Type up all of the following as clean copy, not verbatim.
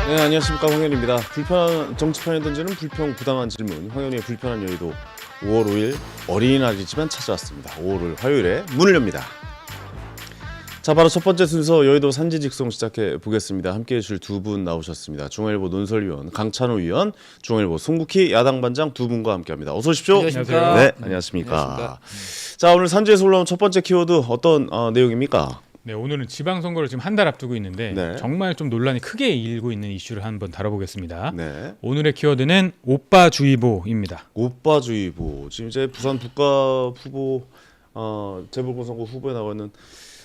네, 안녕하십니까, 황현입니다. 불편한 정치판에 던지는 불평 부당한 질문, 황현이의 불편한 여의도. 5월 5일 어린이날이지만 찾아왔습니다. 5월 5일 화요일에 문을 엽니다. 자, 바로 첫 번째 순서 여의도 산지직송 시작해 보겠습니다. 함께해 주실 두 분 나오셨습니다. 중앙일보 논설위원 강찬호 위원, 중앙일보 송국희 야당반장 두 분과 함께합니다. 어서 오십시오. 안녕하십니까. 네, 안녕하십니까. 자, 오늘 산지에서 올라온 첫 번째 키워드 어떤 내용입니까? 네, 오늘은 지방선거를 지금 한 달 앞두고 있는데 네. 정말 좀 논란이 크게 일고 있는 이슈를 한번 다뤄보겠습니다. 네. 오늘의 키워드는 오빠주의보입니다. 오빠주의보. 지금 이제 부산 북가 후보 재보궐선거 후보에 나와 있는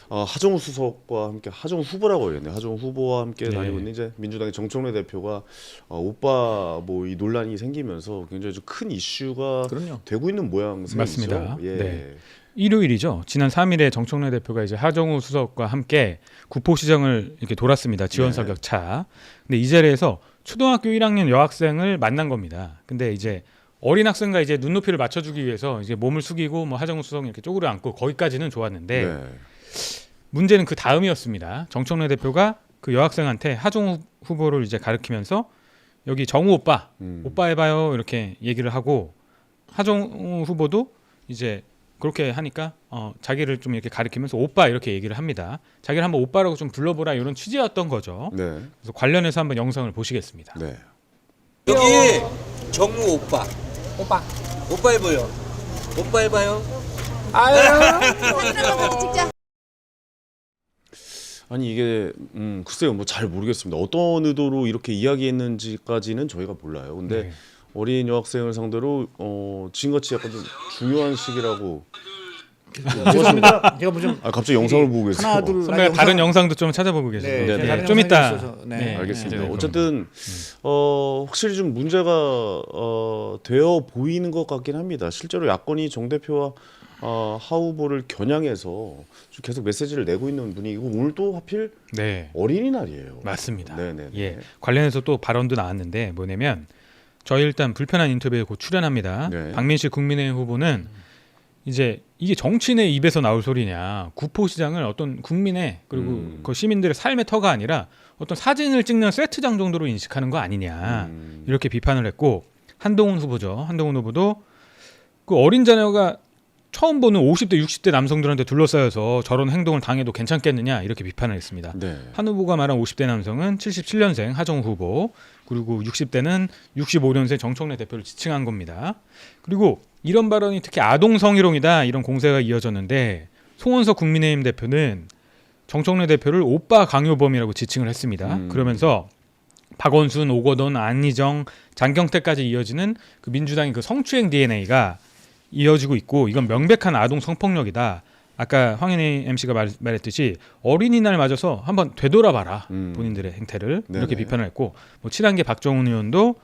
하정우 수석과 함께 하정우 후보라고 해야겠네요. 하정우 후보와 함께 네. 다니고 있는 이제 민주당의 정청래 대표가 오빠 뭐 이 논란이 생기면서 굉장히 좀 큰 이슈가 그럼요. 되고 있는 모양새이죠. 맞습니다. 예. 네. 일요일이죠. 지난 3일에 정청래 대표가 이제 하정우 수석과 함께 구포시장을 이렇게 돌았습니다. 지원 네. 사격차. 근데 이 자리에서 초등학교 1학년 여학생을 만난 겁니다. 근데 이제 어린 학생과 이제 눈높이를 맞춰주기 위해서 이제 몸을 숙이고 뭐 하정우 수석 이렇게 쪼그려 앉고 거기까지는 좋았는데 네. 문제는 그 다음이었습니다. 정청래 대표가 그 여학생한테 하정우 후보를 이제 가리키면서 여기 정우 오빠, 오빠 해봐요 이렇게 얘기를 하고 하정우 후보도 이제 그렇게 하니까 자기를 좀 이렇게 가리키면서 오빠 이렇게 얘기를 합니다. 자기를 한번 오빠라고 좀 불러보라 이런 취지였던 거죠. 네. 그래서 관련해서 한번 영상을 보시겠습니다. 네. 여기 정우 오빠. 오빠 해봐요. 오빠 해봐요. 사진 한번 찍자. 아니 이게 글쎄요, 뭐 잘 모르겠습니다. 어떤 의도로 이렇게 이야기했는지까지는 저희가 몰라요. 근데 네. 어린 여학생을 상대로 지금같이 약간 좀 중요한 시기라고. 죄송합니다. 제가 무슨 갑자기 영상을 보고 계세요. 하나 둘 선배가 다른 영상도 좀 찾아보고 계시고 네, 네, 다른 좀 영상이 이따 있어서, 네. 알겠습니다. 네, 어쨌든 확실히 좀 문제가 되어 보이는 것 같긴 합니다. 실제로 야권이 정 대표와 하 후보를 겨냥해서 좀 계속 메시지를 내고 있는 분위기고 오늘 또 하필 네. 어린이날이에요. 맞습니다. 네네. 예, 관련해서 또 발언도 나왔는데 뭐냐면 저희 일단 불편한 인터뷰에 곧 출연합니다. 네. 박민식 국민의힘 후보는 이제 이게 정치인의 입에서 나올 소리냐, 구포시장을 어떤 국민의 그리고 그 시민들의 삶의 터가 아니라 어떤 사진을 찍는 세트장 정도로 인식하는 거 아니냐 이렇게 비판을 했고, 한동훈 후보죠. 한동훈 후보도 그 어린 자녀가 처음 보는 50대 60대 남성들한테 둘러싸여서 저런 행동을 당해도 괜찮겠느냐 이렇게 비판을 했습니다. 네. 한 후보가 말한 50대 남성은 77년생 하정우 후보, 그리고 60대는 65년생 정청래 대표를 지칭한 겁니다. 그리고 이런 발언이 특히 아동 성희롱이다 이런 공세가 이어졌는데 송원석 국민의힘 대표는 정청래 대표를 오빠 강요범이라고 지칭을 했습니다. 그러면서 박원순, 오거돈, 안희정, 장경태까지 이어지는 그 민주당의 그 성추행 DNA가 이어지고 있고 이건 명백한 아동 성폭력이다. 아까 황현희 MC가 말했듯이 어린이날 맞아서 한번 되돌아봐라 본인들의 행태를 이렇게 네네. 비판을 했고, 뭐 친한계 박정훈 의원도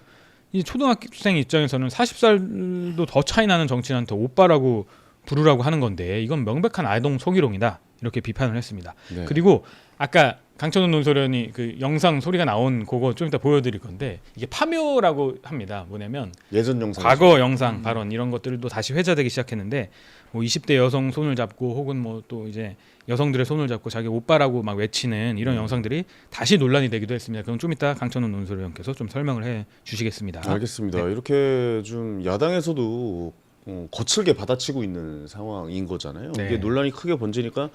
이 초등학생 입장에서는 40살도 더 차이 나는 정치인한테 오빠라고 부르라고 하는 건데 이건 명백한 아동 성희롱이다 이렇게 비판을 했습니다. 네. 그리고 아까 강천훈 논설위원이 그 영상 소리가 나온 그거 좀 이따 보여드릴 건데 이게 파묘라고 합니다. 뭐냐면 예전 영상. 과거 영상 발언 이런 것들도 다시 회자되기 시작했는데 뭐 20대 여성 손을 잡고 혹은 뭐 또 이제 여성들의 손을 잡고 자기 오빠라고 막 외치는 이런 영상들이 다시 논란이 되기도 했습니다. 그럼 좀 이따 강천훈 논설위원께서 좀 설명을 해 주시겠습니다. 알겠습니다. 네. 이렇게 좀 야당에서도 거칠게 받아치고 있는 상황인 거잖아요. 네. 이게 논란이 크게 번지니까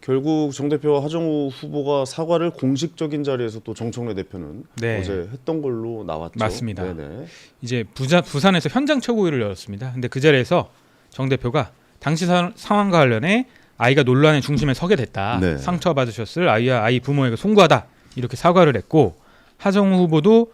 결국 정 대표와 하정우 후보가 사과를 공식적인 자리에서 또 정청래 대표는 네. 어제 했던 걸로 나왔죠. 맞습니다. 네네. 이제 부산에서 현장 최고위를 열었습니다. 근데 그 자리에서 정 대표가 당시 상황과 관련해 아이가 논란의 중심에 서게 됐다. 네. 상처받으셨을 아이와 아이 부모에게 송구하다. 이렇게 사과를 했고, 하정우 후보도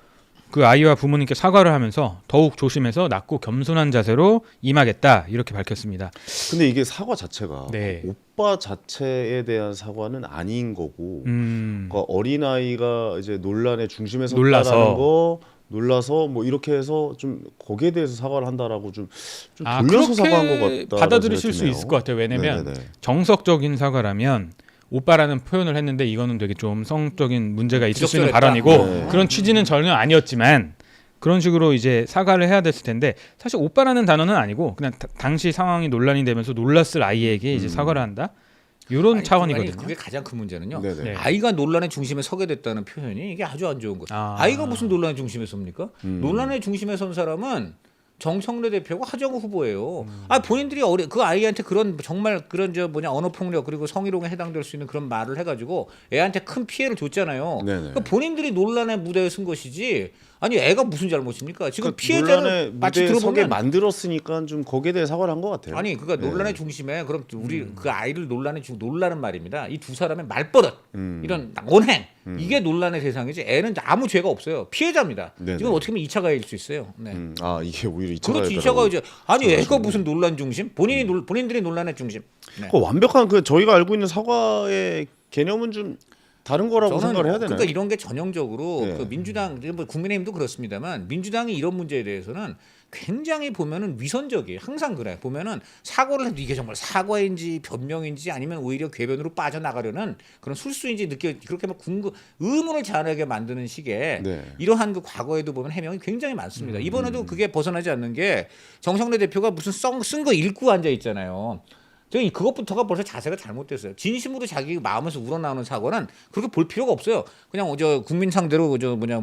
그 아이와 부모님께 사과를 하면서 더욱 조심해서 낮고 겸손한 자세로 임하겠다. 이렇게 밝혔습니다. 근데 이게 사과 자체가 네. 오빠 자체에 대한 사과는 아닌 거고, 음, 그러니까 어린 아이가 이제 논란의 중심에 놀라서. 섰다라는 거. 놀라서 뭐 이렇게 해서 좀 거기에 대해서 사과를 한다라고 좀 돌려서 그렇게 사과한 것 같다. 받아들이실 수 있을 것 같아요. 왜냐면 네네네. 정석적인 사과라면 오빠라는 표현을 했는데 이거는 되게 좀 성적인 문제가 있을 수 있는 부적절했다. 발언이고 네. 그런 취지는 전혀 아니었지만 그런 식으로 이제 사과를 해야 됐을 텐데 사실 오빠라는 단어는 아니고 그냥 당시 상황이 논란이 되면서 놀랐을 아이에게 이제 사과를 한다. 이런 아니, 차원이거든요. 그게 가장 큰 문제는요. 네네. 네. 아이가 논란의 중심에 서게 됐다는 표현이 이게 아주 안 좋은 거예요. 아. 아이가 무슨 논란의 중심에 섭니까? 논란의 중심에 선 사람은 정청래 대표고 하정우 후보예요. 아 본인들이 그 아이한테 그런 정말 그런 언어 폭력 그리고 성희롱에 해당될 수 있는 그런 말을 해가지고 애한테 큰 피해를 줬잖아요. 네네. 그러니까 본인들이 논란의 무대에 선 것이지. 아니 애가 무슨 잘못입니까? 지금 그러니까 피해자를 논란의 마치 무대에 서게 들어보면 만들었으니까 좀 거기에 대해 사과를 한 것 같아요. 아니 그러니까 네. 논란의 중심에 그럼 우리 그 아이를 논란은 말입니다. 이 두 사람의 말버릇 이런 언행 이게 논란의 대상이지 애는 아무 죄가 없어요. 피해자입니다. 네네. 지금 어떻게 보면 2차 가해일 수 있어요. 네. 아 이게 오히려 2차 그렇지 2차 가해죠. 아니 애가 무슨 논란 중심? 본인들이 논란의 중심. 네. 그 완벽한 그 저희가 알고 있는 사과의 개념은 좀 다른 거라고 생각을 해야 되나요? 그러니까 이런 게 전형적으로 네. 그 민주당 뭐 국민의힘도 그렇습니다만 민주당이 이런 문제에 대해서는 굉장히 보면은 위선적이에요. 항상 그래. 보면은 사과를 해도 이게 정말 사과인지 변명인지 아니면 오히려 궤변으로 빠져나가려는 그런 술수인지 그렇게 막 의문을 자아내게 만드는 식의 네. 이러한 그 과거에도 보면 해명이 굉장히 많습니다. 이번에도 그게 벗어나지 않는 게 정청래 대표가 무슨 쓴 거 읽고 앉아 있잖아요. 저희 그것부터가 벌써 자세가 잘못됐어요. 진심으로 자기 마음에서 우러나오는 사과는 그렇게 볼 필요가 없어요. 그냥 국민 상대로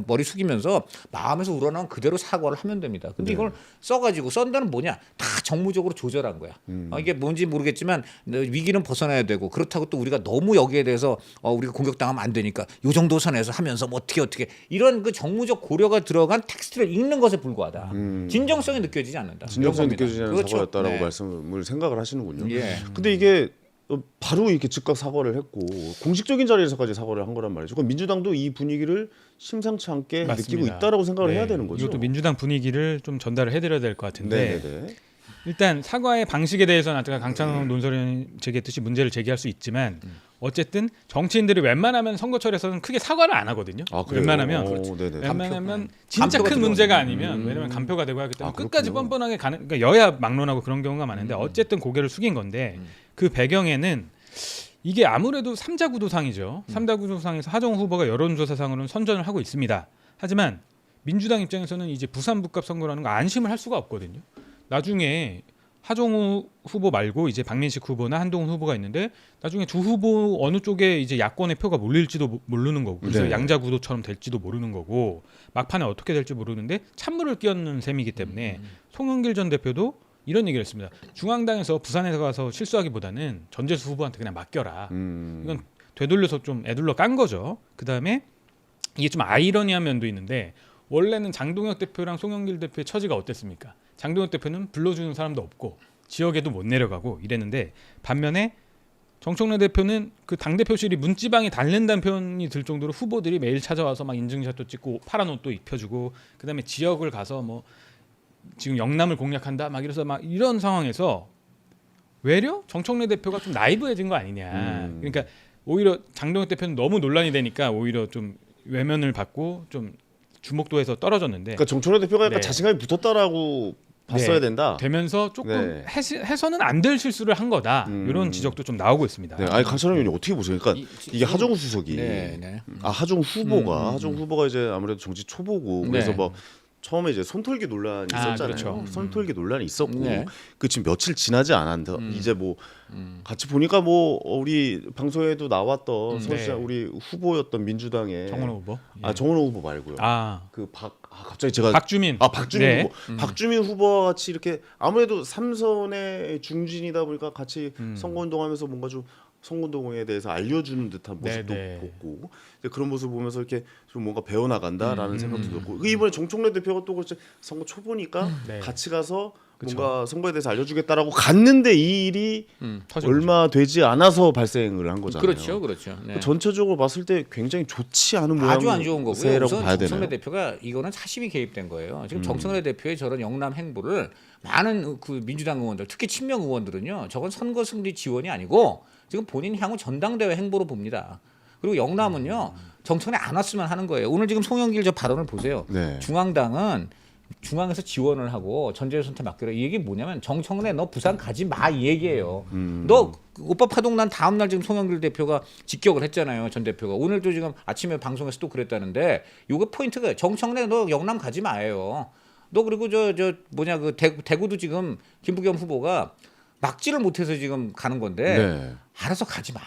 머리 숙이면서 마음에서 우러나온 그대로 사과를 하면 됩니다. 근데 이걸 써가지고 썬다는 뭐냐? 다 정무적으로 조절한 거야. 이게 뭔지 모르겠지만 위기는 벗어나야 되고 그렇다고 또 우리가 너무 여기에 대해서 우리가 공격당하면 안 되니까 요 정도 선에서 하면서 뭐 어떻게 이런 그 정무적 고려가 들어간 텍스트를 읽는 것에 불과하다. 진정성이 느껴지지 않는다. 진정성이 이런 겁니다. 느껴지지 않는 그렇죠. 사과였다라고 네. 말씀을 생각을 하시는군요. 예. 근데 이게 바로 이렇게 즉각 사과를 했고 공식적인 자리에서까지 사과를 한 거란 말이죠. 그럼 민주당도 이 분위기를 심상치 않게 맞습니다. 느끼고 있다라고 생각을 네. 해야 되는 거죠. 이것도 민주당 분위기를 좀 전달을 해드려야 될 것 같은데 네네네. 일단 사과의 방식에 대해서는 아까 강창훈 논설위원이 제기했듯이 문제를 제기할 수 있지만 어쨌든 정치인들이 웬만하면 선거철에서는 크게 사과를 안 하거든요. 아, 그래요? 웬만하면 네네. 웬만하면 진짜 간표가 큰 문제가 들어가는. 아니면 왜냐면 간표가 되고 하기 때문에 아, 끝까지 그렇군요. 뻔뻔하게 가는 그러니까 여야 막론하고 그런 경우가 많은데 어쨌든 고개를 숙인 건데 그 배경에는 이게 아무래도 삼자 구도상이죠. 삼자 구도상에서 하정우 후보가 여론조사상으로는 선전을 하고 있습니다. 하지만 민주당 입장에서는 이제 부산 북갑 선거라는 거 안심을 할 수가 없거든요. 나중에 하정우 후보 말고 이제 박민식 후보나 한동훈 후보가 있는데 나중에 두 후보 어느 쪽에 이제 야권의 표가 몰릴지도 모르는 거고 그래서 네. 양자 구도처럼 될지도 모르는 거고 막판에 어떻게 될지 모르는데 찬물을 끼얹는 셈이기 때문에 송영길 전 대표도 이런 얘기를 했습니다. 중앙당에서 부산에 가서 실수하기보다는 전재수 후보한테 그냥 맡겨라. 이건 되돌려서 좀 애둘러 깐 거죠. 그다음에 이게 좀 아이러니한 면도 있는데 원래는 장동혁 대표랑 송영길 대표의 처지가 어땠습니까? 장동혁 대표는 불러주는 사람도 없고 지역에도 못 내려가고 이랬는데 반면에 정청래 대표는 그 당대표실이 문지방에 닳는다는 표현이 들 정도로 후보들이 매일 찾아와서 막 인증샷도 찍고 파란 옷도 입혀주고 그다음에 지역을 가서 뭐 지금 영남을 공략한다 막 이래서 막 이런 상황에서 외려 정청래 대표가 좀 나이브해진 거 아니냐. 그러니까 오히려 장동혁 대표는 너무 논란이 되니까 오히려 좀 외면을 받고 좀 주목도에서 떨어졌는데 그러니까 정청래 대표가 약간 네. 자신감이 붙었다라고 봤어야 네. 된다. 되면서 조금 네. 해서는 안 될 실수를 한 거다. 이런 지적도 좀 나오고 있습니다. 네, 아니 강찬원 의원님 어떻게 보세요? 그러니까 이게 하정우 수석이 네. 하정우 후보가 이제 아무래도 정치 초보고 그래서 네. 뭐 처음에 이제 손털기 논란이 아, 있었잖아요. 그렇죠. 손털기 논란이 있었고 네. 그 지금 며칠 지나지 않았는데 이제 뭐 같이 보니까 뭐 우리 방송에도 나왔던 서울시장 네. 우리 후보였던 민주당의 정원호 후보. 예. 아 정원호 후보 말고요. 갑자기 제가 박주민. 박주민 네. 후보 박주민 후보와 같이 이렇게 아무래도 삼선의 중진이다 보니까 같이 선거운동하면서 뭔가 좀 선거운동에 대해서 알려주는 듯한 모습도 네. 보고 이제 그런 모습 을 보면서 이렇게 좀 뭔가 배워나간다라는 생각도 들고 이번에 정청래 대표가 또 그렇지 선거 초보니까 네. 같이 가서 그쵸. 뭔가 선거에 대해서 알려주겠다라고 갔는데 이 일이 터진 얼마 되지 않아서 발생을 한 거잖아요. 그렇죠. 네. 전체적으로 봤을 때 굉장히 좋지 않은 아주 안 좋은 거고요. 모양새라고 우선 봐야 정청래 되나요? 대표가 이거는 사심이 개입된 거예요. 지금 정청래 대표의 저런 영남 행보를 많은 그 민주당 의원들, 특히 친명 의원들은요, 저건 선거 승리 지원이 아니고 지금 본인 향후 전당대회 행보로 봅니다. 그리고 영남은요, 정청래 안 왔으면 하는 거예요. 오늘 지금 송영길 저 발언을 보세요. 네. 중앙당은 중앙에서 지원을 하고 전재수한테 맡기라. 이 얘기 뭐냐면 정청래 너 부산 가지 마 이 얘기예요. 너 오빠 파동 난 다음 날 지금 송영길 대표가 직격을 했잖아요. 전 대표가 오늘도 지금 아침에 방송에서 또 그랬다는데 요게 포인트가 정청래 너 영남 가지 마예요. 너 그리고 그 대구도 지금 김부겸 후보가 막지를 못해서 지금 가는 건데 네. 알아서 가지 마.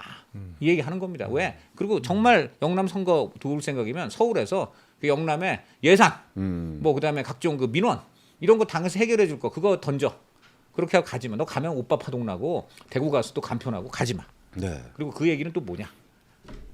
이 얘기 하는 겁니다. 왜? 그리고 정말 영남 선거 도울 생각이면 서울에서 그 영남의 예산, 뭐 그다음에 각종 그 민원 이런 거 당에서 해결해 줄 거 그거 던져. 그렇게 하고 가지 마. 너 가면 오빠 파동 나고 대구 가서 또 간편하고 가지 마. 네. 그리고 그 얘기는 또 뭐냐?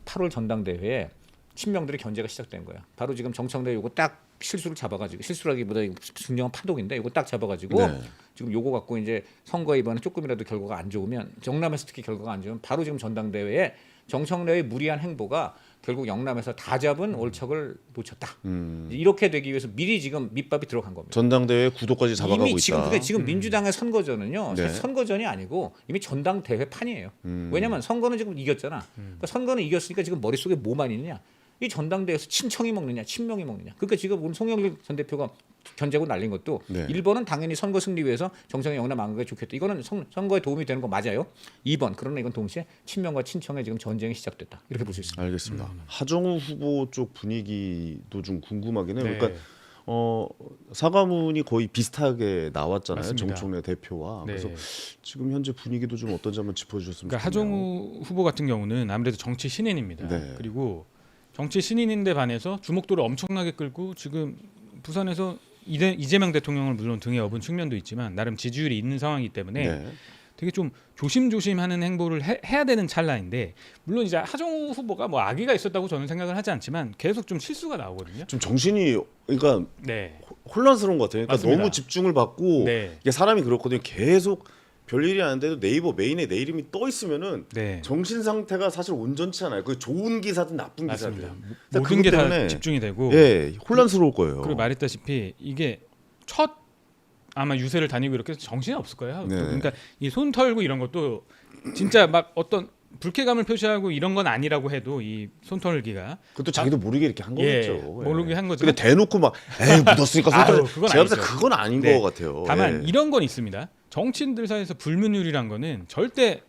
8월 전당대회에 친명들의 견제가 시작된 거야. 바로 지금 정청래 요거 딱 실수를 잡아가지고 실수라기보다 중요한 파동인데 요거 딱 잡아가지고 네. 지금 요거 갖고 이제 선거 이번에 조금이라도 결과가 안 좋으면 정남에서 특히 결과가 안 좋으면 바로 지금 전당대회에 정청래의 무리한 행보가 결국 영남에서 다 잡은 올척을 놓쳤다. 이렇게 되기 위해서 미리 지금 밑밥이 들어간 겁니다. 전당대회 구도까지 잡아가고 이미 지금 있다. 근데 지금 민주당의 선거전은요. 네. 사실 선거전이 아니고 이미 전당대회 판이에요. 왜냐하면 선거는 지금 이겼잖아. 그러니까 선거는 이겼으니까 지금 머릿속에 뭐만 있느냐. 이 전당대회에서 친청이 먹느냐 친명이 먹느냐. 그러니까 지금 오늘 송영길 전 대표가 견제고 날린 것도 네. 1번은 당연히 선거 승리 위해서 정청래 영남 안 가게 좋겠다. 이거는 선거에 도움이 되는 거 맞아요. 2번 그러나 이건 동시에 친명과 친청의 지금 전쟁이 시작됐다. 이렇게 볼 수 있습니다. 알겠습니다. 하정우 후보 쪽 분위기도 좀 궁금하긴 해요. 네. 그러니까 사과문이 거의 비슷하게 나왔잖아요. 맞습니다. 정청래 대표와. 네. 그래서 지금 현재 분위기도 좀 어떤지 한번 짚어주셨으면 그러니까 좋겠네요. 하정우 후보 같은 경우는 아무래도 정치 신인입니다. 네. 그리고 정치 신인인데 반해서 주목도를 엄청나게 끌고 지금 부산에서 이재명 대통령을 물론 등에 업은 측면도 있지만 나름 지지율이 있는 상황이기 때문에 네. 되게 좀 조심조심하는 행보를 해야 되는 찰나인데 물론 이제 하정우 후보가 뭐 악의가 있었다고 저는 생각을 하지 않지만 계속 좀 실수가 나오거든요. 좀 정신이 그러니까 네. 혼란스러운 것 같아요. 그러니까 맞습니다. 너무 집중을 받고 네. 이게 사람이 그렇거든요. 계속 별일이 아닌데도 네이버 메인에 내 이름이 떠 있으면은 네. 정신 상태가 사실 온전치 않아요. 그 좋은 기사든 나쁜 맞습니다. 기사든 모든 그것 게 다 때문에 집중이 되고 예 혼란스러울 거예요. 그리고 말했다시피 이게 첫 아마 유세를 다니고 이렇게 해서 정신이 없을 거예요. 네. 그러니까 이 손 털고 이런 것도 진짜 막 어떤 불쾌감을 표시하고 이런 건 아니라고 해도 이 손 털기가 그것도 자기도 모르게 이렇게 한 예, 거겠죠. 모르게 한 거죠. 근데 대놓고 막 에이 묻었으니까 아유, 손 그건 제가 봤을 때 아니죠. 그건 아닌 네. 것 같아요. 다만 예. 이런 건 있습니다. 정치인들 사이에서 불문율이란 거는 절대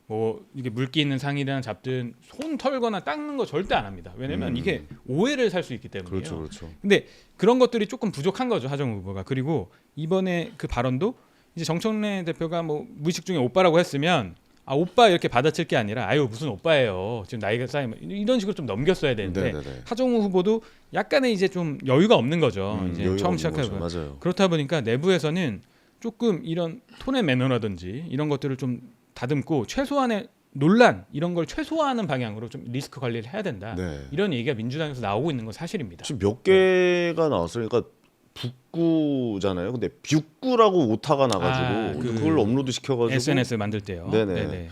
뭐 이게 물기 있는 상이나 잡든 손 털거나 닦는 거 절대 안 합니다. 왜냐면 이게 오해를 살 수 있기 때문이에요. 그렇죠, 그렇죠. 근데 그런 것들이 조금 부족한 거죠, 하정우 후보가. 그리고 이번에 그 발언도 이제 정청래 대표가 뭐 무의식 중에 오빠라고 했으면 아 오빠 이렇게 받아칠 게 아니라 아유 무슨 오빠예요. 지금 나이가 쌓이면 이런 식으로 좀 넘겼어야 되는데 네네네. 하정우 후보도 약간의 이제 좀 여유가 없는 거죠. 이제 여유가 처음 없는 시작하고 거죠. 맞아요. 그렇다 보니까 내부에서는 조금 이런 톤의 매너라든지 이런 것들을 좀 다듬고 최소한의 논란 이런 걸 최소화하는 방향으로 좀 리스크 관리를 해야 된다. 네. 이런 얘기가 민주당에서 나오고 있는 건 사실입니다. 지금 몇 개가 나왔어요. 그러니까 북구잖아요. 근데 뷰구라고 오타가 나가지고 그걸 업로드 시켜가지고 SNS 만들 때요. 네네.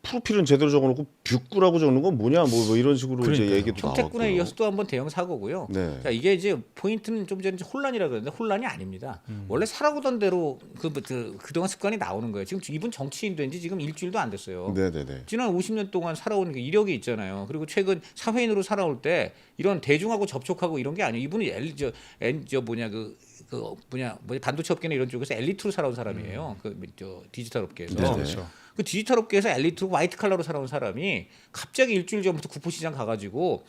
프로필은 제대로 적어놓고 뷰구라고 적는 건 뭐냐 뭐 이런 식으로 그러니까요. 이제 얘기도 평택군에 나왔고요. 이어서 또 한 번 대형 사고고요. 네. 자, 이게 이제 포인트는 좀 전에 혼란이라 그랬는데 혼란이 아닙니다. 원래 살아오던 대로 그동안 습관이 나오는 거예요. 지금 이분 정치인 된 지 지금 일주일도 안 됐어요. 네네네. 지난 50년 동안 살아온 그 이력이 있잖아요. 그리고 최근 사회인으로 살아올 때 이런 대중하고 접촉하고 이런 게 아니에요. 이분이 반도체 업계나 이런 쪽에서 엘리트로 살아온 사람이에요. 디지털 업계에서. 네네. 그렇죠. 그 디지털 업계에서 엘리트로 화이트 칼라로 살아온 사람이 갑자기 일주일 전부터 국부시장 가가지고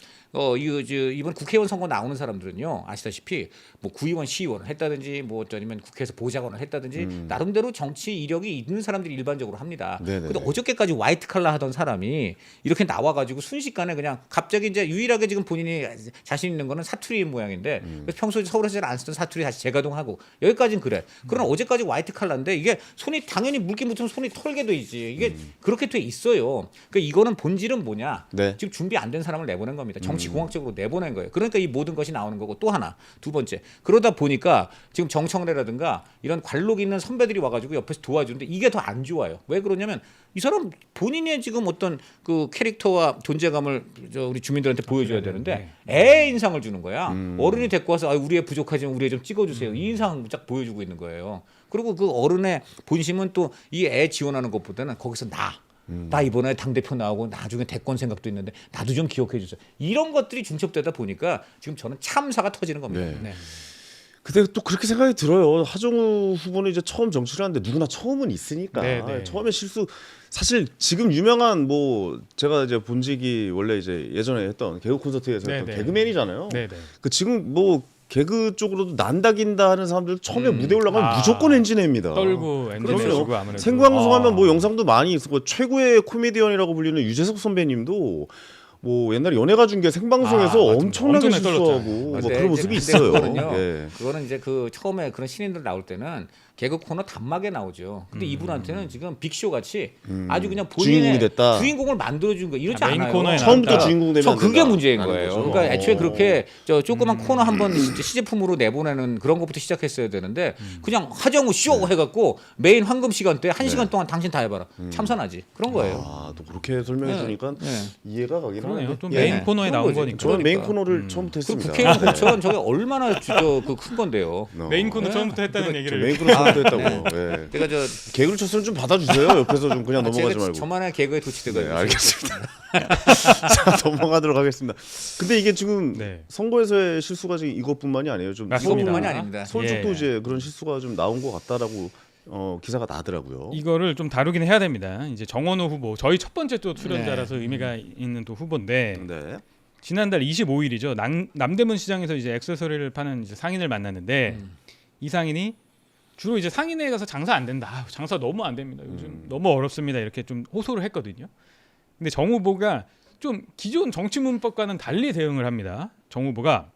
이번 국회의원 선거 나오는 사람들은요 아시다시피 뭐 구의원, 시의원을 했다든지 뭐 아니면 국회에서 보좌관을 했다든지 나름대로 정치 이력이 있는 사람들이 일반적으로 합니다. 네네네. 근데 어저께까지 화이트 칼라 하던 사람이 이렇게 나와가지고 순식간에 그냥 갑자기 이제 유일하게 지금 본인이 자신 있는 거는 사투리인 모양인데 그래서 평소에 서울에서 잘 안 쓰던 사투리 다시 재가동하고 여기까지는 그래. 그러나 어제까지 화이트 칼라인데 이게 손이 당연히 물기 묻으면 손이 털게 돼 있지. 이게 그렇게 돼 있어요. 그러니까 이거는 본질은 뭐냐? 네. 지금 준비 안 된 사람을 내보낸 겁니다. 정치공학적으로 내보낸 거예요. 그러니까 이 모든 것이 나오는 거고 또 하나 두 번째 그러다 보니까 지금 정청래라든가 이런 관록 있는 선배들이 와가지고 옆에서 도와주는데 이게 더 안 좋아요. 왜 그러냐면 이 사람 본인의 지금 어떤 그 캐릭터와 존재감을 우리 주민들한테 보여줘야 되는데 애 인상을 주는 거야. 어른이 데리고 와서 우리 애 부족하지만 우리 애 좀 찍어주세요. 이 인상 쫙 보여주고 있는 거예요. 그리고 그 어른의 본심은 또 이 애 지원하는 것보다는 거기서 나 이번에 당대표 나오고 나중에 대권 생각도 있는데 나도 좀 기억해 주세요. 이런 것들이 중첩되다 보니까 지금 저는 참사가 터지는 겁니다. 네. 네. 근데 또 그렇게 생각이 들어요. 하정우 후보는 이제 처음 정치를 하는데 누구나 처음은 있으니까 네. 처음에 실수 사실 지금 유명한 뭐 제가 이제 본직이 원래 이제 예전에 했던 개그 콘서트에서 했던 네. 개그맨이잖아요. 네. 그 지금 뭐 개그 쪽으로도 난다긴다 하는 사람들 처음에 무대 올라가면 무조건 엔진입니다. 떨고 엔진 그럼요. 내주고 아무래도 생방송하면 뭐 영상도 많이 있고 최고의 코미디언이라고 불리는 유재석 선배님도 뭐 옛날에 연예가 중계 생방송에서 맞습니다. 엄청나게 엄청나게 실수하고 떨었잖아요. 뭐 근데 그런 모습이 이제 있어요. 그거는요. 예. 그거는 이제 그 처음에 그런 신인들 나올 때는 개그 코너 단막에 나오죠. 근데 이분한테는 지금 빅쇼 같이 아주 그냥 주인공이 본인의 됐다. 주인공을 만들어준 거 이러지 메인 않아요. 코너에 처음부터 나왔다. 주인공 되면 저 안 그게 된다. 문제인 라는 거예요. 거죠. 그러니까 애초에 그렇게 저 조그만 코너 한번 시제품으로 내보내는 그런 것부터 시작했어야 되는데 그냥 하정우 쇼 해갖고 메인 황금 시간대 1시간 동안 당신 다 해봐라. 참선하지. 그런 거예요. 아, 또 그렇게 설명해 네. 주니까 네. 이해가 가긴 그러네요. 하네요. 좀 예. 메인 코너에 그런 나온 거지. 거니까. 저는 메인 그러니까. 코너를 처음부터 그 했습니다. 국회의원 공천 저게 얼마나 큰 건데요. 메인 코너 네. 처음부터 했다는 저 얘기를 메인 코너 처음부터 했다고. 예. 제가 저 개그를 쳤으면 좀 받아주세요. 옆에서 좀 그냥 넘어가지 제가 말고. 저만의 개그에 도취돼가지고. 네, 알겠습니다. 자, 넘어가도록 하겠습니다. 근데 이게 지금 네. 선거에서의 실수가 지금 이것뿐만이 아니에요. 좀 맞습니다. 이것뿐만이 아닙니다. 서울 쪽도 예. 이제 그런 실수가 좀 나온 것 같다라고 기사가 나더라고요. 이거를 좀 다루긴 해야 됩니다. 이제 정원호 후보 저희 첫 번째 또 출연자라서 의미가 있는 또 후보인데 네. 지난달 25일이죠. 남대문 시장에서 이제 액세서리를 파는 이제 상인을 만났는데 이 상인이 주로 이제 상인회에 가서 장사 안 된다. 아, 장사 너무 안 됩니다. 요즘 너무 어렵습니다. 이렇게 좀 호소를 했거든요. 근데 정 후보가 좀 기존 정치 문법과는 달리 대응을 합니다. 정 후보가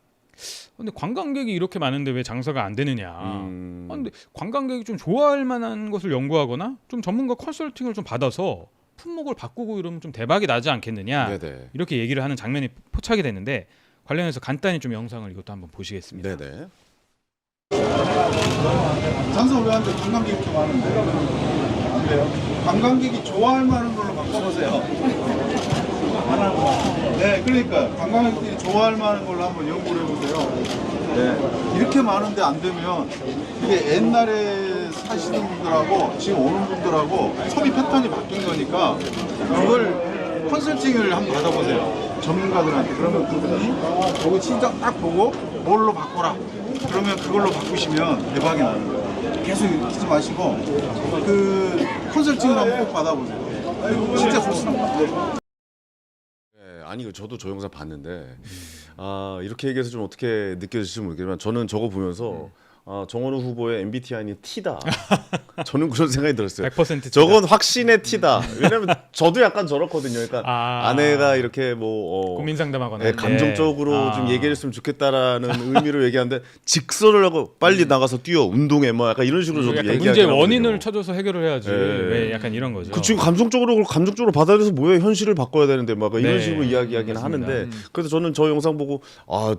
근데 관광객이 이렇게 많은데 왜 장사가 안 되느냐. 아, 근데 관광객이 좀 좋아할 만한 것을 연구하거나 좀 전문가 컨설팅을 좀 받아서 품목을 바꾸고 이러면 좀 대박이 나지 않겠느냐. 네네. 이렇게 얘기를 하는 장면이 포착이 됐는데 관련해서 간단히 좀 영상을 이것도 한번 보시겠습니다. 네네. 장사 오래 하는데 관광객이 이렇게 많은데 안 돼요? 관광객이 좋아할 만한 걸로 바꿔보세요. 네, 그러니까 관광객들이 좋아할 만한 걸로 한번 연구를 해보세요. 네, 이렇게 많은데 안 되면 이게 옛날에 사시는 분들하고 지금 오는 분들하고 소비 패턴이 바뀐 거니까 그걸 컨설팅을 한번 받아보세요. 전문가들한테. 그러면 그분이 요거 진짜 딱 보고 뭘로 바꿔라. 그러면 그걸로 바꾸시면 대박이 나는 거예요. 계속 하지 마시고 그 컨설팅을 한번 꼭 받아보세요. 진짜 좋습니다. 네, 아니 저도 저 영상 봤는데 이렇게 얘기해서 좀 어떻게 느껴질지 모르겠지만 저는 저거 보면서 정원호 후보의 MBTI는 T다. 저는 그런 생각이 들었어요. 100% T다. 저건 확신의 T다. 왜냐면 저도 약간 저렇거든요. 그러니까 아. 아내가 이렇게 뭐 고민 상담하거나 네, 감정적으로 예. 좀 얘기했으면 좋겠다라는 의미로 얘기하는데 직설을 하고 빨리 나가서 뛰어 운동해 뭐 약간 이런 식으로 저도 약간 얘기하긴 문제 하거든요. 원인을 찾아서 해결을 해야지. 네. 왜 약간 이런 거죠. 그 지금 감정적으로 받아들여서 뭐야 현실을 바꿔야 되는데 막 이런 네, 식으로 이야기하긴 맞습니다. 하는데 그래서 저는 저 영상 보고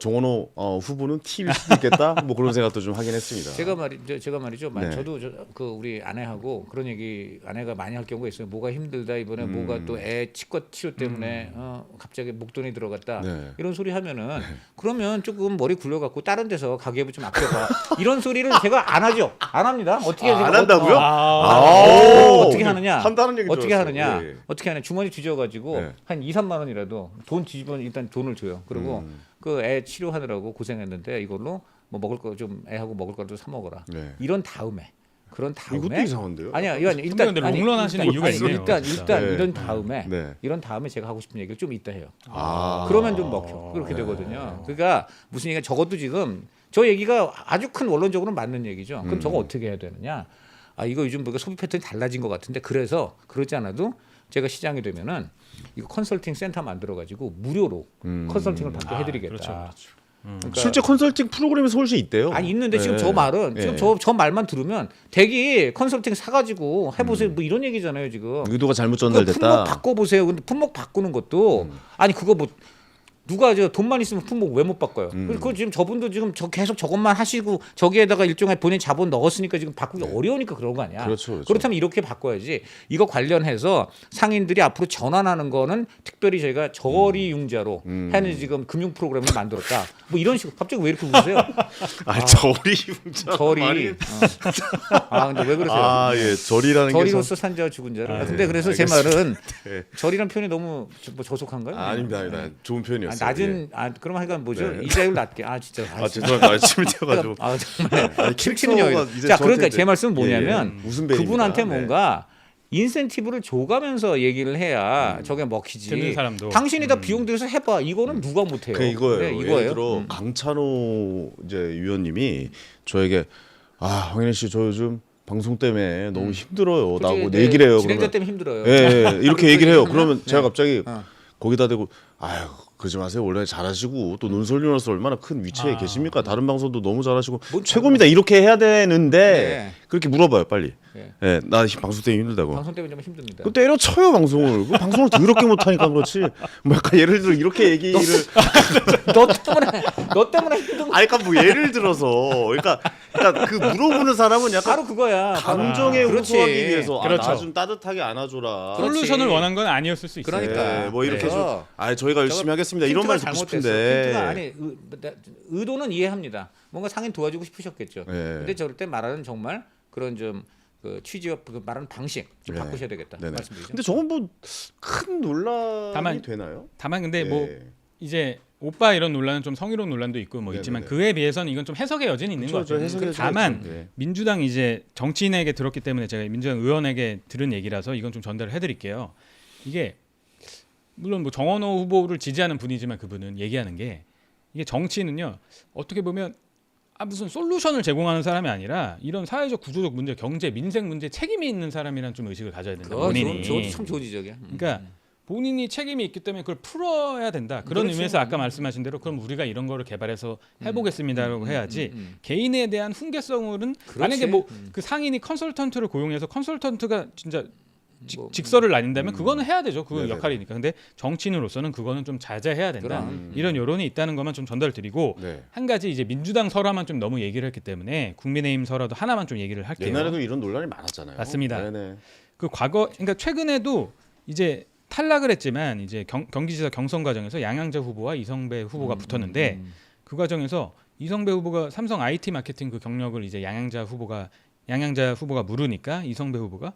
정원호 후보는 T일 수도 있겠다 뭐 그런 생각도 좀 하긴 했습니다. 제가 말이죠. 네. 저도 그 우리 아내하고 그런 얘기 아내가 많이 할 경우가 있어요. 뭐가 힘들다 이번에 뭐가 또 애 치과 치료 때문에 갑자기 목돈이 들어갔다 네. 이런 소리 하면은 그러면 조금 머리 굴려갖고 다른 데서 가계부 좀 아껴봐 이런 소리를 제가 안 하죠. 안 합니다. 어떻게 제가 안 한다고요? 어떻게 하느냐? 한다는 얘기 어떻게 들었어요. 하느냐? 예. 어떻게 하냐? 주머니 뒤져가지고 네. 한 2, 3만 원이라도 돈 뒤집어 일단 돈을 줘요. 그리고 그 애 치료하느라고 고생했는데 이걸로 뭐 먹을 거 좀 애하고 먹을 거라도 사 먹어라. 네. 이런 다음에 그런 다음에 이것도 이상한데요? 아니야 이건 일단 선배님들 롱런 하시는 이유가 있네요, 일단 진짜. 네. 이런 다음에 네. 이런 다음에 제가 하고 싶은 얘기를 좀 이따 해요. 아. 그러면 좀 먹혀 그렇게 되거든요. 그러니까 무슨 얘기가 적어도 지금 저 얘기가 아주 큰 원론적으로 맞는 얘기죠. 그럼 저거 어떻게 해야 되느냐? 이거 요즘 보니까 소비 패턴이 달라진 것 같은데 그래서 그러지 않아도 제가 시장이 되면은 이거 컨설팅 센터 만들어 가지고 무료로 컨설팅을 받게 해드리겠다. 그렇죠, 그렇죠. 그러니까 실제 컨설팅 프로그램이 서울시에 있대요. 아니 있는데 지금 네. 저 말은 지금 네. 저 말만 들으면 대기 컨설팅 사가지고 해보세요 뭐 이런 얘기잖아요 지금. 의도가 잘못 그 전달됐다. 품목 바꿔보세요. 근데 품목 바꾸는 것도 아니 그거 뭐 누가 저 돈만 있으면 품목 왜 못 바꿔요? 그리고 지금 저분도 지금 계속 저것만 하시고 저기에다가 일종의 본인 자본 넣었으니까 지금 바꾸기 어려우니까 그런 거 아니야? 그렇죠, 그렇죠. 그렇다면 이렇게 바꿔야지. 이거 관련해서 상인들이 앞으로 전환하는 거는 특별히 저희가 저리융자로 하는 지금 금융 프로그램을 만들었다. 뭐 이런 식으로 갑자기 왜 이렇게 웃으세요? 저리융자 저리. 근데 왜 그러세요? 예, 저리라는 게 저리로서 산자와 죽은 자라. 근데 그래서 제 말은 네. 저리란 표현이 너무 뭐 저속한가요? 아닙니다. 좋은 표현이었어요. 낮은 그럼 하여간 뭐죠? 이자율 낮게. 진짜. 죄송합니다. 아침을 튀어가지고. 정말 아니, 칠치는 캐릭터가 여기. 이제 자, 저한테 그러니까 이제- 제 말씀은 뭐냐면 웃음 벨입니다. 그분한테 네. 뭔가 인센티브를 줘가면서 얘기를 해야 저게 먹히지. 듣는 사람도. 당신이 다 비용 들여서 해봐. 이거는 누가 못해요. 그 이거예요. 네, 예를 들어 강찬호 이제 위원님이 저에게 황현희 씨 저 요즘 방송 때문에 너무 힘들어요. 라고 네, 얘기를 해요. 진행자 그러면 때문에 힘들어요. 예, 이렇게 얘기를 해요. 그러면 네. 제가 갑자기 어. 거기다 대고 아유 그러지 마세요. 원래 잘하시고 또 논설위원으로서 얼마나 큰 위치에 계십니까? 다른 방송도 너무 잘하시고 최고입니다. 이렇게 해야 되는데 네. 그렇게 물어봐요 빨리. 네. 예, 나 방송 때문에 힘들다고. 방송 때문에 좀 힘듭니다. 그 때려쳐요 방송을. 그 방송을 더럽게 못하니까 그렇지. 뭐 약간 예를 들어 이렇게 얘기를 너 때문에 힘든 거. 아니 그러니까 뭐 예를 들어서 그러니까 그 물어보는 사람은 약간 바로 그거야. 감정에 그렇지. 호소하기 위해서 그렇죠. 나 좀 따뜻하게 안아줘라. 그렇지. 솔루션을 원한 건 아니었을 수 있어요. 그러니까. 예, 뭐 이렇게 그래서 좀 저희가 열심히 하겠습니다 이런 말 듣고 싶은데 핀트가 아니 의도는 이해합니다. 뭔가 상인 도와주고 싶으셨겠죠. 예. 근데 저럴 때 말하는 정말 그런 좀 그 취지와 그 말하는 방식 좀 예. 바꾸셔야 되겠다. 네네. 말씀드리죠. 근데 저건 뭐 큰 논란이 다만 되나요? 다만 근데 뭐 예. 이제 오빠 이런 논란은 좀 성희롱 논란도 있고 뭐 네네네. 있지만 그에 비해서는 이건 좀 해석의 여지는 있는 것 그렇죠, 같아요. 해석의 다만 여지가 있죠. 예. 민주당 이제 정치인에게 들었기 때문에 제가 민주당 의원에게 들은 얘기라서 이건 좀 전달을 해드릴게요. 이게 물론 뭐 정원호 후보를 지지하는 분이지만 그분은 얘기하는 게 이게 정치인은요 어떻게 보면 무슨 솔루션을 제공하는 사람이 아니라 이런 사회적 구조적 문제, 경제, 민생 문제 책임이 있는 사람이라는 좀 의식을 가져야 된다. 본인이. 참 좋은 지적이야. 그러니까 본인이 책임이 있기 때문에 그걸 풀어야 된다. 그런 그렇죠. 의미에서 아까 말씀하신 대로 그럼 우리가 이런 거를 개발해서 해보겠습니다라고 해야지 개인에 대한 훈계성은 만약에 뭐 그 상인이 컨설턴트를 고용해서 컨설턴트가 진짜 직설을 날린다면 그거는 해야 되죠. 그 네네네. 역할이니까. 근데 정치인으로서는 그거는 좀 자제해야 된다. 그럼. 이런 여론이 있다는 것만 좀 전달드리고 네. 한 가지 이제 민주당 설화만 좀 너무 얘기를 했기 때문에 국민의힘 설화도 하나만 좀 얘기를 할게요. 옛날에도 이런 논란이 많았잖아요. 맞습니다. 네네. 그 과거 그러니까 최근에도 이제 탈락을 했지만 이제 경기지사 경선 과정에서 양양자 후보와 이성배 후보가 붙었는데 그 과정에서 이성배 후보가 삼성 IT 마케팅 그 경력을 이제 양양자 후보가 물으니까 이성배 후보가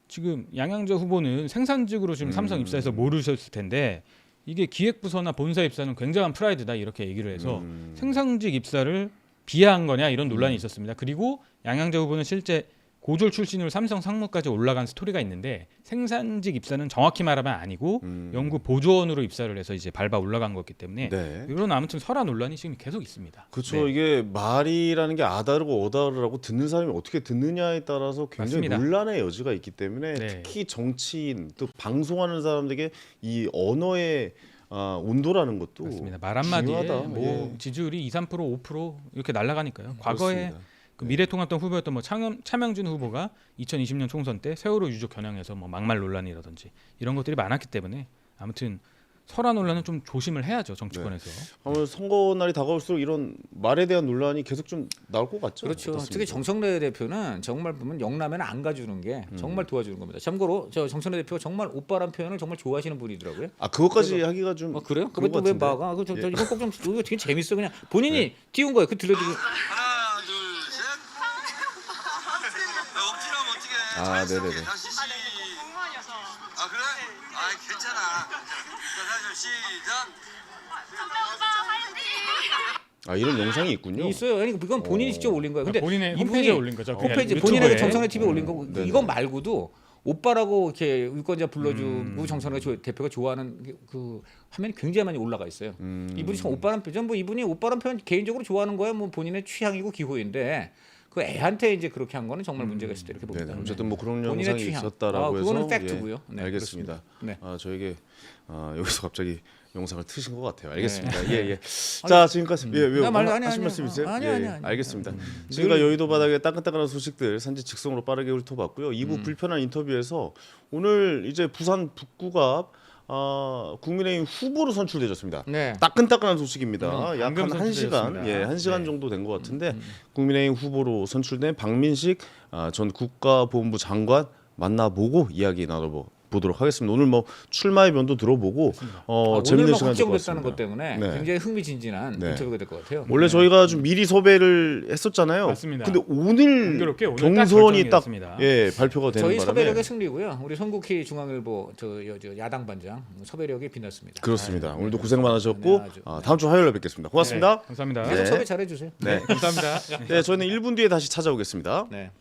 지금 양양자 후보는 생산직으로 지금 삼성 입사해서 모르셨을 텐데 이게 기획부서나 본사 입사는 굉장한 프라이드다 이렇게 얘기를 해서 생산직 입사를 비하한 거냐 이런 논란이 있었습니다. 그리고 양양자 후보는 실제 고졸 출신으로 삼성 상무까지 올라간 스토리가 있는데 생산직 입사는 정확히 말하면 아니고 연구 보조원으로 입사를 해서 이제 밟아 올라간 거기 때문에 네. 이런 아무튼 설화 논란이 지금 계속 있습니다. 그렇죠. 네. 이게 말이라는 게 아다르고 어다르라고 듣는 사람이 어떻게 듣느냐에 따라서 굉장히 맞습니다. 논란의 여지가 있기 때문에 네. 특히 정치인 또 방송하는 사람들에게 이 언어의 온도라는 것도 맞습니다. 말 한마디에 중요하다. 뭐 예. 지지율이 2, 3%, 5% 이렇게 날아가니까요. 과거에 그렇습니다. 그 미래통합당 후보였던 뭐 차명진 후보가 2020년 총선 때 세월호 유족 겨냥해서 뭐 막말 논란이라든지 이런 것들이 많았기 때문에 아무튼 설화 논란은 좀 조심을 해야죠 정치권에서. 아무래도 선거 날이 다가올수록 이런 말에 대한 논란이 계속 좀 나올 것 같죠. 그렇죠. 어떻습니까? 특히 정청래 대표는 정말 보면 영남에는 안 가주는 게 정말 도와주는 겁니다. 참고로 저 정청래 대표가 정말 오빠란 표현을 정말 좋아하시는 분이더라고요. 그것까지 하기가 좀 그래요? 그런 것 그왜 같은데. 막아? 이거 꼭 좀 이거 되게 재밌어 그냥 본인이 띄운 거예요. 그 들려드리고 하나 둘 셋. 억지로 하면 어떻게? 네네네. 다시 시. 아 그래? 아 괜찮아. 자 다시 시작. 이런 영상이 있군요. 있어요. 아니 이건 본인이 직접 올린 거예요. 근데 본인의 이분이 홈페이지에 올린 거죠. 그냥 홈페이지 유튜브에. 본인의 정청래 TV에 올린 거고 네네. 이거 말고도 오빠라고 이렇게 유권자 불러주고 정청래 대표가 좋아하는 그 화면이 굉장히 많이 올라가 있어요. 이분이 참 오빠란 표현 뭐 이분이 오빠란 표현 개인적으로 좋아하는 거야 뭐 본인의 취향이고 기호인데 그 애한테 이제 그렇게 한 거는 정말 문제가 있을 때 이렇게 봅니다. 네네. 어쨌든 뭐 그런 본인의 영상이 취향. 있었다라고 해서 그거는 팩트고요. 네, 알겠습니다. 그렇습니다. 네. 저에게 여기서 갑자기 영상을 트신 것 같아요. 알겠습니다. 네. 예. 자 지금까지 왜요? 나 말- 아니, 하신 아니, 말씀 있어요? 아니, 예, 아니, 예. 아니. 알겠습니다. 지금까지 여의도 바닥의 따끈따끈한 소식들 산지 직송으로 빠르게 훑어봤고요. 2부 불편한 인터뷰에서 오늘 이제 부산 북구가 국민의힘 후보로 선출되셨습니다. 네. 따끈따끈한 소식입니다. 약 방금 한 1시간, 선출되었습니다. 1시간 네. 정도 된 것 같은데 국민의힘 후보로 선출된 박민식 전 국가보훈부 장관 만나보고 이야기 나눠보도록 하겠습니다. 오늘 뭐 출마의 면도 들어보고 재밌는 오늘만 시간 될것 확정됐다는 것 같습니다. 때문에 네. 굉장히 흥미진진한 네. 인터뷰가 될 것 같아요. 원래 네. 저희가 좀 미리 섭외를 했었잖아요. 맞습니다. 근데 오늘 공교롭게 오늘 딱 경선이 결정이 딱 됐습니다. 발표가 되는 저희 바람에 섭외력의 승리고요. 우리 son국희 중앙일보 저 야당 반장 섭외력이 빛났습니다. 그렇습니다. 오늘도 고생 많으셨고 네, 아주. 다음 주 화요일에 뵙겠습니다. 고맙습니다. 감사합니다. 계속 네. 섭외 잘해주세요. 네. 감사합니다. 네, 저희는 1분 뒤에 다시 찾아오겠습니다. 네.